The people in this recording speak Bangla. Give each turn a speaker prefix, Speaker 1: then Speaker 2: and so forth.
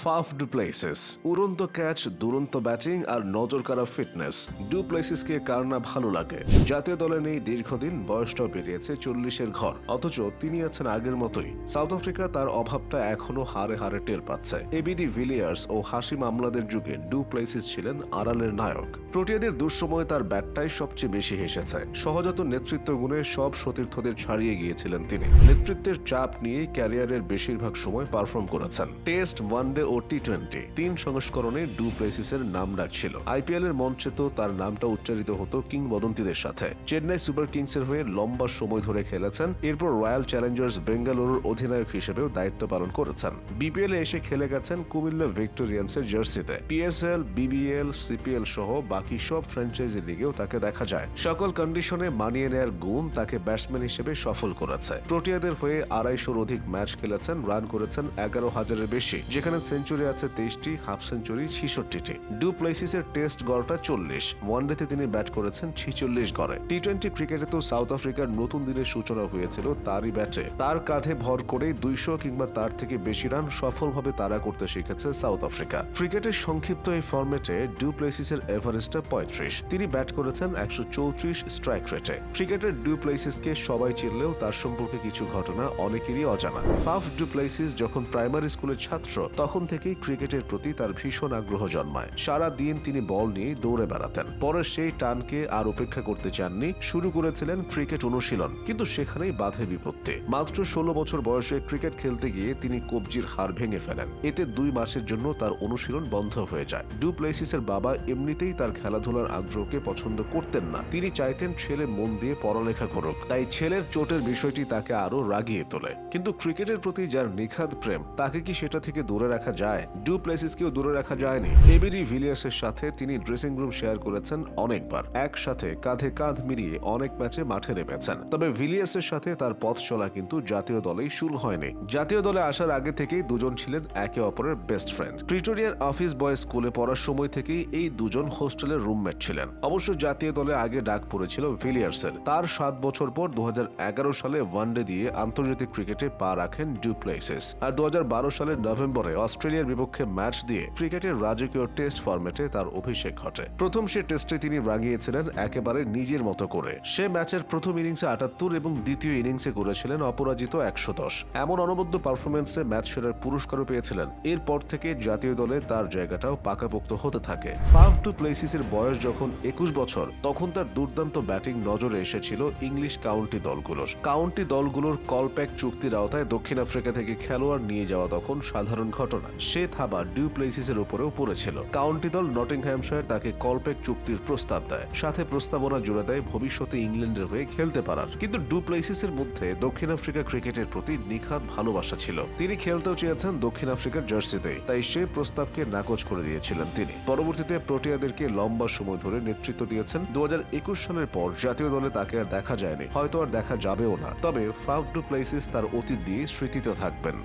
Speaker 1: ফাফ ডু প্লেসিস, উড়ন্ত ক্যাচ, দুরন্ত ব্যাটিং আর নজরকাড়া ফিটনেস। ডু প্লেসিসকে কার না ভালো লাগে। জাতীয় দলে নেই দীর্ঘদিন, বয়সটাও পেরিয়েছে 40-এর ঘর, অথচ তিনি আছেন আগের মতোই। সাউথ আফ্রিকা তার অভাবটা এখনো হারে হারে টের পাচ্ছে। এবিডি ভিলিয়ার্স ও হাসিম আমলাদের যুগে ডু প্লেসিস ছিলেন আড়ালের নায়ক। প্রোটিয়াদের দুঃসময়ে তার ব্যাটটাই সবচেয়ে বেশি হেসেছে। সহজাত নেতৃত্ব গুণে সব সতীর্থদের ছাড়িয়ে গিয়েছিলেন তিনি। নেতৃত্বের চাপ নিয়েই ক্যারিয়ারের বেশিরভাগ সময় পারফর্ম করেছেন। টেস্ট, ওয়ানডে ও টি-20 তিন সংস্করণে ডু প্লেসিসের নাম ডাক ছিল। আইপিএল এর মঞ্চে তো তার নামটা উচ্চারিত হতো কিংবদন্তিদের সাথে। চেন্নাই সুপার কিংসের হয়ে লম্বা সময় ধরে খেলেছেন, এরপর রয়্যাল চ্যালেঞ্জার্স বেঙ্গালুরুর অধিনায়ক হিসেবেও দায়িত্ব পালন করেছেন। বিপিএল এ এসে খেলে গেছেন কুমিল্লা ভিক্টোরিয়ান্সের জার্সিতে। পিএসএল, বিবিএল, সিপিএল সহ বাকি সব ফ্র্যাঞ্চাইজি লিগেও তাকে দেখা যায়। সকল কন্ডিশনে মানিয়ে নেয়ার গুণ তাকে ব্যাটসম্যান হিসেবে সফল করেছে। প্রোটিয়াদের হয়ে 250-র অধিক ম্যাচ খেলেছেন, রান করেছেন 11,000-এর বেশি, যেখানে সেঞ্চুরি আছে 23টি, হাফ সেঞ্চুরি 66টি। ডু প্লেসিসের টেস্ট গড়টা 40, ওয়ানডেতে তিনি ব্যাট করেছেন 46 গড়ে। টি-20 ক্রিকেটে তো সাউথ আফ্রিকার নতুন দিনের সূচনা হয়েছিল তারই ব্যাটে। তার কাঁধে ভর করে 200 কিংবা তার থেকে বেশি রান সফলভাবে তাড়া করতে শিখেছে সাউথ আফ্রিকা। ক্রিকেটের সংক্ষিপ্ত এই ফরম্যাটে ডু প্লেসিসের এভারেস্টটা 35। তিনি ব্যাট করেছেন 134 স্ট্রাইক রেটে। ক্রিকেটের ডু প্লেসিসকে সবাই চিনলেও তার সম্পর্কে কিছু ঘটনা অনেকেরই অজানা। ফাফ ডু প্লেসিস যখন প্রাইমারি স্কুলের ছাত্র, তখন থেকেই ক্রিকেটের প্রতি তার ভীষণ আগ্রহ জন্মায়। সারা দিন তিনি বল নিয়ে দৌড়ে বেড়াতেন। পরে সেই টানকে আর উপেক্ষা করতে চাননি, শুরু করেছিলেন ক্রিকেট অনুশীলন, কিন্তু সেখানেই বাধে বিপত্তি। মাত্র 16 বছর বয়সে ক্রিকেট খেলতে গিয়ে তিনি কবজির হাড় ভেঙে ফেলেন। এতে 2 মাসের জন্য তার অনুশীলন বন্ধ হয়ে যায়। ডু প্লেসিসের বাবা এমনিতেই তার খেলাধুলার আগ্রহকে পছন্দ করতেন না। তিনি চাইতেন ছেলে মন দিয়ে পড়ালেখা করুক, তাই ছেলের চোটের বিষয়টি তাকে আরো রাগিয়ে তোলে। কিন্তু ক্রিকেটের প্রতি যার নিখাদ প্রেম, তাকে কি সেটা থেকে দূরে রাখা যায়? ডু প্লেসিসকেও দূরে রাখা যায়নি। এবিডি ভিলিয়ার্সের সাথে তিনি ড্রেসিং রুম শেয়ার করেছেন অনেকবার। একসাথে কাঁধে কাঁধ মিলিয়ে অনেক ম্যাচে মাঠে নেমেছেন। তবে ভিলিয়ার্সের সাথে তার পথ চলা কিন্তু জাতীয় দলেই শুরু হয়নি। জাতীয় দলে আসার আগে থেকেই দুজন ছিলেন একে অপরের বেস্ট ফ্রেন্ড। প্রিটোরিয়ার অফিস বয় স্কুলে পড়ার সময় থেকেই এই দুজন হোস্টেলের রুমমেট ছিলেন। অবশ্য জাতীয় দলে আগে ডাক পড়েছিল ভিলিয়ার্সের। তার 7 বছর পর 2011 সালে ওয়ানডে দিয়ে আন্তর্জাতিক ক্রিকেটে পা রাখেন ডু প্লেসিস। আর 2012 সালের নভেম্বরে অস্ট্রেলিয়ার বিপক্ষে ম্যাচ দিয়ে ক্রিকেটের রাজকীয় টেস্ট ফরম্যাটে তার অভিষেক ঘটে। প্রথম সে টেস্টে তিনি রাঙিয়েছিলেন একেবারে নিজের মতো করে। সে ম্যাচের প্রথম ইনিংসে 78 এবং দ্বিতীয় ইনিংসে করেছিলেন অপরাজিত 110। এমন অনবদ্য পারফরমেন্সে ম্যাচ সেরার পুরস্কারও পেয়েছিলেন। এরপর থেকে জাতীয় দলে তার জায়গাটাও পাকাপোক্ত হতে থাকে। ফাফ ডু প্লেসিসের বয়স যখন 21 বছর, তখন তার দুর্দান্ত ব্যাটিং নজরে এসেছিল ইংলিশ কাউন্টি দলগুলোর। কাউন্টি দলগুলোর কলপ্যাক চুক্তির আওতায় দক্ষিণ আফ্রিকা থেকে খেলোয়াড় নিয়ে যাওয়া তখন সাধারণ ঘটনা। সে থাবা ডু প্লেসিসের উপরেও পড়েছিল। কাউন্টি দল নটিংহ্যামশায়ার তাকে কলপ্যাক চুক্তির প্রস্তাব দেয়, সাথে প্রস্তাবনা জুড়ে দেয় ভবিষ্যতে ইংল্যান্ডের হয়ে খেলতে পারার। কিন্তু ডু প্লেসিসের মধ্যে দক্ষিণ আফ্রিকা ক্রিকেটের প্রতি নিখাদ ভালোবাসা ছিল। তিনি খেলতেও চেয়েছেন দক্ষিণ আফ্রিকার জার্সিতে, তাই সে প্রস্তাবকে নাকচ করে দিয়েছিলেন তিনি। পরবর্তীতে প্রোটিয়াদেরকে লম্বা সময় ধরে নেতৃত্ব দিয়েছেন। 2021 সালের পর জাতীয় দলে তাকে আর দেখা যায়নি, হয়তো আর দেখা যাবেও না। তবে ফাফ ডু প্লেসিস তার অতীত দিয়ে স্মৃতিতে থাকবেন।